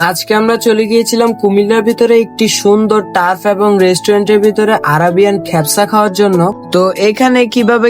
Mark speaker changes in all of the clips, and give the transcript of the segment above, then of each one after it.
Speaker 1: আজকে আমরা চলে গিয়েছিলাম কুমিল্লার ভিতরে একটি সুন্দর টার্ফ এবং রেস্টুরেন্টের ভিতরে আরাবিয়ান খ্যাপসা খাওয়ার জন্য। তো এখানে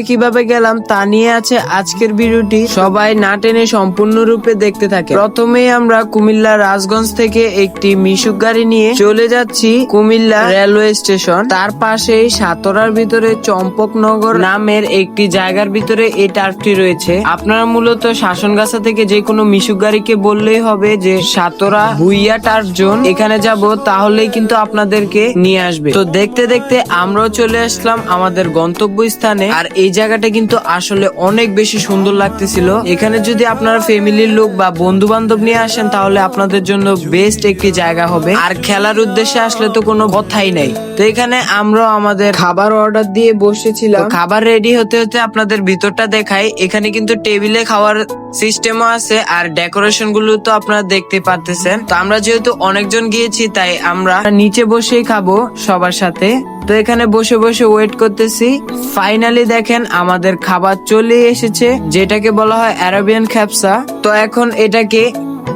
Speaker 1: কিভাবে গেলাম তা নিয়ে আছে আজকের ভিডিওটি, সবাই না টেনে সম্পূর্ণরূপে দেখতে থাকে। প্রথমেই আমরা কুমিল্লা রাজগঞ্জ থেকে একটি মিশুক গাড়ি নিয়ে চলে যাচ্ছি কুমিল্লা রেলওয়ে স্টেশন। তার পাশেই সাতরার ভিতরে চম্পকনগর নামের একটি জায়গার ভিতরে এই টার্ফটি রয়েছে। আপনারা মূলত শাসনগাছা থেকে যে কোনো মিশুক গাড়িকে বললেই হবে যে সাতরা ভুইয়া টার্ফ জোন, এখানে যাব, তাহলেই কিন্তু আপনাদেরকে নিয়ে আসবে। তো দেখতে দেখতে আমরাও চলে আসলাম আমাদের গন্তব্য স্থানে। আর এই জায়গাটা কিন্তু আসলে অনেক বেশি সুন্দর লাগতেছিল। এখানে যদি আপনারা ফ্যামিলির লোক বা বন্ধু বান্ধব নিয়ে আসেন তাহলে আপনাদের জন্য বেস্ট একটি জায়গা হবে। আর খেলার উদ্দেশ্যে আসলে তো কোনো কথাই নাই। তো এখানে আমরা আমাদের খাবার অর্ডার দিয়ে বসেছিলাম। খাবার রেডি হতে হতে আপনাদের ভিতরটা দেখাই। এখানে কিন্তু টেবিলে খাওয়ার সিস্টেমও আছে আর ডেকোরেশন গুলো তো আপনারা দেখতে পারতেছেন। তো আমরা যেহেতু অনেকজন গিয়েছি তাই আমরা নিচে বসেই খাবো সবার সাথে। তো এখানে বসে বসে ওয়েট করতেছি। ফাইনালি দেখেন আমাদের খাবার চলে এসেছে, যেটাকে বলা হয় আরাবিয়ান খ্যাপসা। তো এখন এটাকে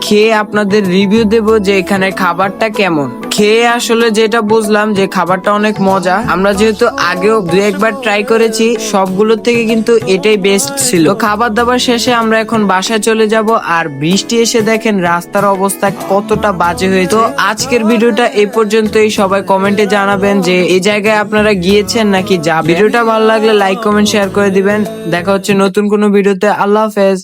Speaker 1: খেয়ে আপনাদের রিভিউ দেব যে এখানে খাবারটা কেমন। খেয়ে আসলে যেটা বুঝলাম যে খাবারটা অনেক মজা। আমরা যেহেতু আগেও দুই একবার ট্রাই করেছি, সবগুলোর থেকে কিন্তু এটাই বেস্ট ছিল। তো খাবার দাবার শেষে আমরা এখন বাসায় চলে যাব। আর বৃষ্টি এসে দেখেন রাস্তার অবস্থা কতটা বাজে হয়েছে। তো আজকের ভিডিওটা এই পর্যন্তই। সবাই কমেন্টে জানাবেন যে এই জায়গায় আপনারা গিয়েছেন নাকি যাবেন। ভিডিওটা ভালো লাগলে লাইক কমেন্ট শেয়ার করে দিবেন। দেখা হচ্ছে নতুন কোনো ভিডিওতে। আল্লাহ হাফেজ।